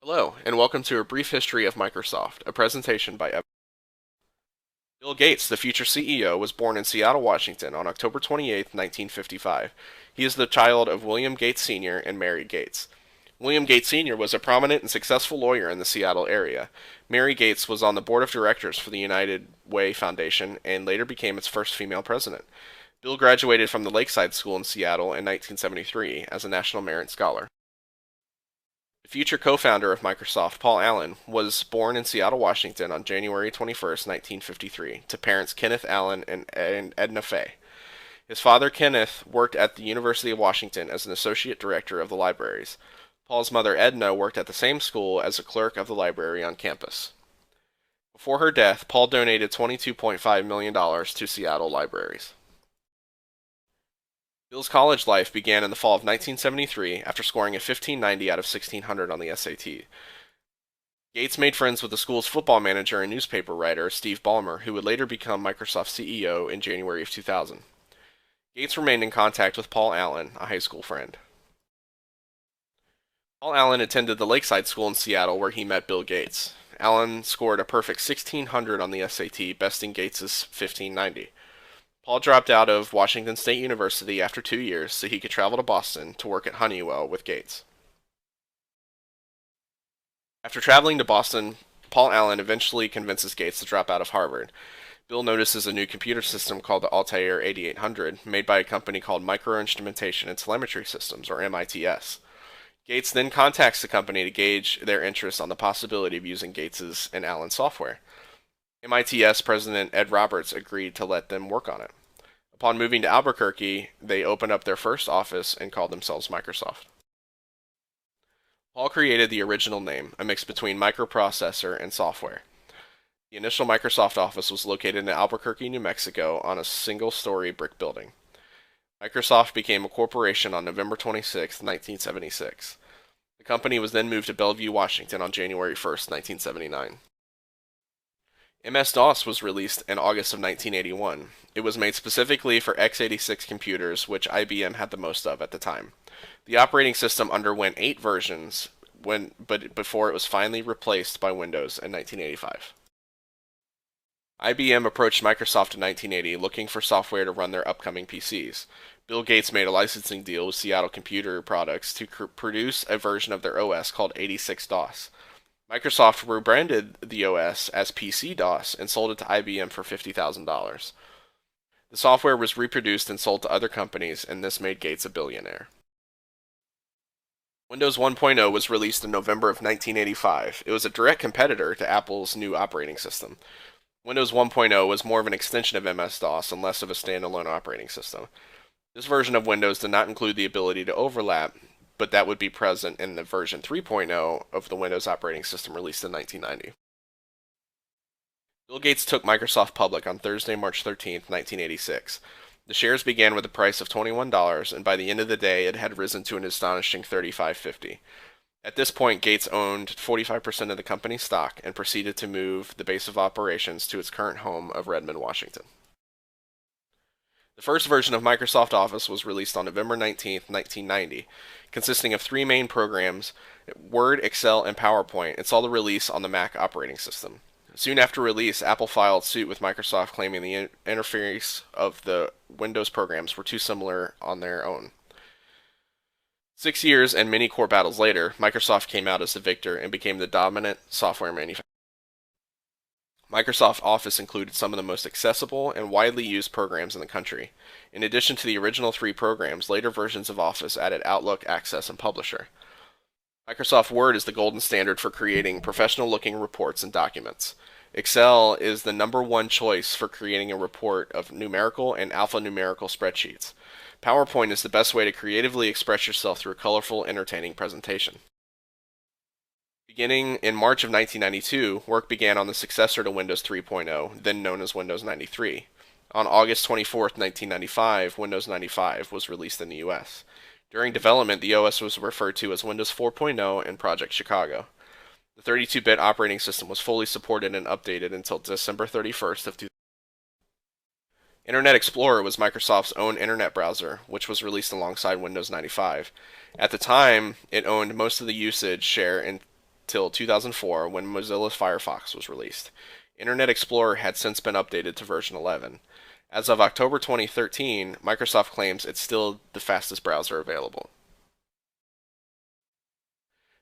Hello, and welcome to a brief history of Microsoft, a presentation by Bill Gates, the future CEO, was born in Seattle, Washington on October 28, 1955. He is the child of William Gates Sr. and Mary Gates. William Gates Sr. was a prominent and successful lawyer in the Seattle area. Mary Gates was on the board of directors for the United Way Foundation and later became its first female president. Bill graduated from the Lakeside School in Seattle in 1973 as a National Merit Scholar. The future co-founder of Microsoft, Paul Allen, was born in Seattle, Washington on January 21, 1953, to parents Kenneth Allen and Edna Fay. His father, Kenneth, worked at the University of Washington as an associate director of the libraries. Paul's mother, Edna, worked at the same school as a clerk of the library on campus. Before her death, Paul donated $22.5 million to Seattle libraries. Bill's college life began in the fall of 1973 after scoring a 1590 out of 1600 on the SAT. Gates made friends with the school's football manager and newspaper writer, Steve Ballmer, who would later become Microsoft's CEO in January of 2000. Gates remained in contact with Paul Allen, a high school friend. Paul Allen attended the Lakeside School in Seattle where he met Bill Gates. Allen scored a perfect 1600 on the SAT, besting Gates' 1590. Paul dropped out of Washington State University after 2 years so he could travel to Boston to work at Honeywell with Gates. After traveling to Boston, Paul Allen eventually convinces Gates to drop out of Harvard. Bill notices a new computer system called the Altair 8800, made by a company called Microinstrumentation and Telemetry Systems, or MITS. Gates then contacts the company to gauge their interest on the possibility of using Gates's and Allen's software. MITS President Ed Roberts agreed to let them work on it. Upon moving to Albuquerque, they opened up their first office and called themselves Microsoft. Paul created the original name, a mix between microprocessor and software. The initial Microsoft office was located in Albuquerque, New Mexico, on a single-story brick building. Microsoft became a corporation on November 26, 1976. The company was then moved to Bellevue, Washington on January 1, 1979. MS-DOS was released in August of 1981. It was made specifically for x86 computers, which IBM had the most of at the time. The operating system underwent 8 versions before it was finally replaced by Windows in 1985. IBM approached Microsoft in 1980 looking for software to run their upcoming PCs. Bill Gates made a licensing deal with Seattle Computer Products to produce a version of their OS called 86-DOS. Microsoft rebranded the OS as PC-DOS and sold it to IBM for $50,000. The software was reproduced and sold to other companies, and this made Gates a billionaire. Windows 1.0 was released in November of 1985. It was a direct competitor to Apple's new operating system. Windows 1.0 was more of an extension of MS-DOS and less of a standalone operating system. This version of Windows did not include the ability to overlap, but that would be present in the version 3.0 of the Windows operating system released in 1990. Bill Gates took Microsoft public on Thursday, March 13, 1986. The shares began with a price of $21, and by the end of the day it had risen to an astonishing $35.50. At this point, Gates owned 45% of the company's stock and proceeded to move the base of operations to its current home of Redmond, Washington. The first version of Microsoft Office was released on November 19, 1990, consisting of 3 main programs, Word, Excel, and PowerPoint, and saw the release on the Mac operating system. Soon after release, Apple filed suit with Microsoft claiming the interface of the Windows programs were too similar on their own. 6 years and many core battles later, Microsoft came out as the victor and became the dominant software manufacturer. Microsoft Office included some of the most accessible and widely used programs in the country. In addition to the original 3 programs, later versions of Office added Outlook, Access, and Publisher. Microsoft Word is the golden standard for creating professional-looking reports and documents. Excel is the #1 choice for creating a report of numerical and alphanumerical spreadsheets. PowerPoint is the best way to creatively express yourself through a colorful, entertaining presentation. Beginning in March of 1992, work began on the successor to Windows 3.0, then known as Windows 93. On August 24, 1995, Windows 95 was released in the US. During development, the OS was referred to as Windows 4.0 and Project Chicago. The 32-bit operating system was fully supported and updated until December 31st of 2000. Internet Explorer was Microsoft's own internet browser, which was released alongside Windows 95. At the time, it owned most of the usage share in till 2004 when Mozilla Firefox was released. Internet Explorer had since been updated to version 11. As of October 2013, Microsoft claims it's still the fastest browser available.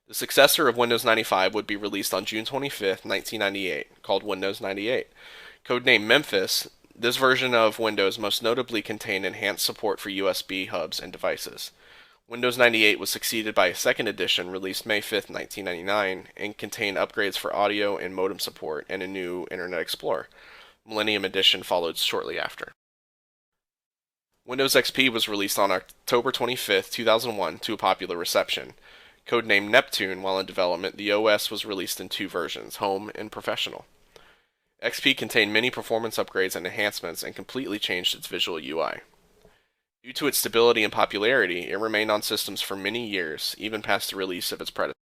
The successor of Windows 95 would be released on June 25, 1998, called Windows 98. Codenamed Memphis, this version of Windows most notably contained enhanced support for USB hubs and devices. Windows 98 was succeeded by a second edition released May 5, 1999, and contained upgrades for audio and modem support and a new Internet Explorer. Millennium Edition followed shortly after. Windows XP was released on October 25, 2001 to a popular reception. Codenamed Neptune while in development, the OS was released in two versions, Home and Professional. XP contained many performance upgrades and enhancements and completely changed its visual UI. Due to its stability and popularity, it remained on systems for many years, even past the release of its predecessor.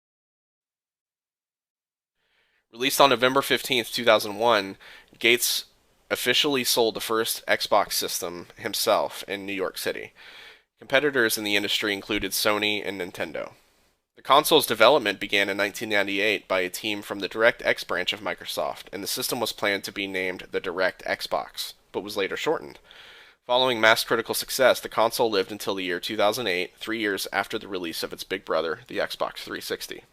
Released on November 15, 2001, Gates officially sold the first Xbox system himself in New York City. Competitors in the industry included Sony and Nintendo. The console's development began in 1998 by a team from the DirectX branch of Microsoft, and the system was planned to be named the Direct Xbox, but was later shortened. Following mass critical success, the console lived until the year 2008, 3 years after the release of its big brother, the Xbox 360.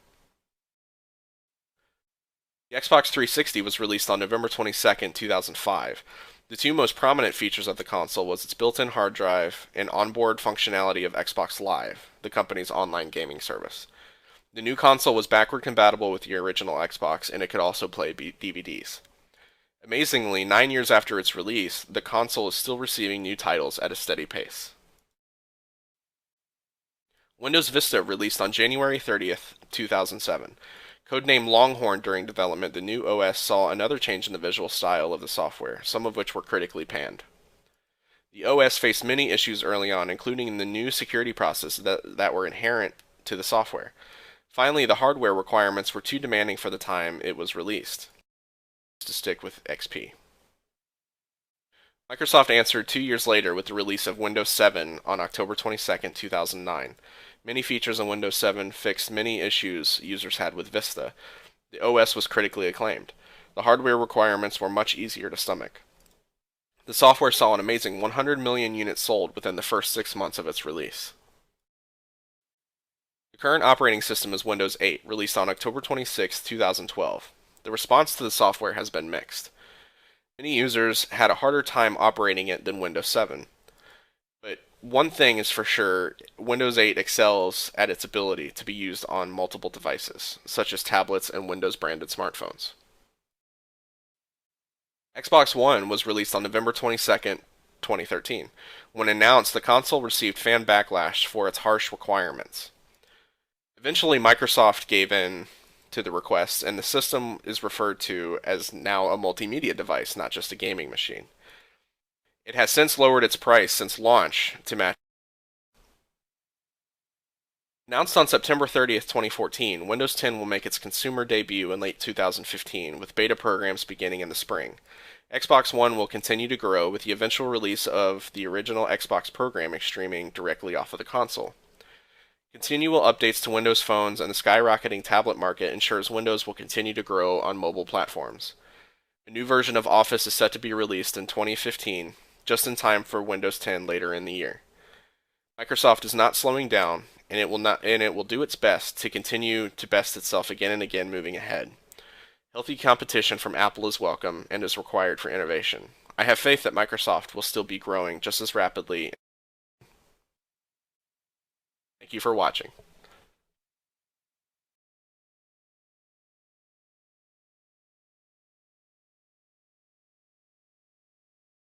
The Xbox 360 was released on November 22, 2005. The two most prominent features of the console was its built-in hard drive and onboard functionality of Xbox Live, the company's online gaming service. The new console was backward compatible with the original Xbox, and it could also play DVDs. Amazingly, 9 years after its release, the console is still receiving new titles at a steady pace. Windows Vista released on January 30, 2007. Codenamed Longhorn during development, the new OS saw another change in the visual style of the software, some of which were critically panned. The OS faced many issues early on, including the new security processes that were inherent to the software. Finally, the hardware requirements were too demanding for the time it was released to stick with XP. Microsoft answered 2 years later with the release of Windows 7 on October 22, 2009. Many features on Windows 7 fixed many issues users had with Vista. The OS was critically acclaimed. The hardware requirements were much easier to stomach. The software saw an amazing 100 million units sold within the first 6 months of its release. The current operating system is Windows 8, released on October 26, 2012. The response to the software has been mixed. Many users had a harder time operating it than Windows 7. But one thing is for sure, Windows 8 excels at its ability to be used on multiple devices, such as tablets and Windows-branded smartphones. Xbox One was released on November 22, 2013. When announced, the console received fan backlash for its harsh requirements. Eventually, Microsoft gave in to the requests, and the system is referred to as now a multimedia device, not just a gaming machine. It has since lowered its price since launch to match. Announced on September 30, 2014, Windows 10 will make its consumer debut in late 2015, with beta programs beginning in the spring. Xbox One will continue to grow, with the eventual release of the original Xbox programming streaming directly off of the console. Continual updates to Windows phones and the skyrocketing tablet market ensures Windows will continue to grow on mobile platforms. A new version of Office is set to be released in 2015, just in time for Windows 10 later in the year. Microsoft is not slowing down, and it will do its best to continue to best itself again and again moving ahead. Healthy competition from Apple is welcome and is required for innovation. I have faith that Microsoft will still be growing just as rapidly. Thank you for watching.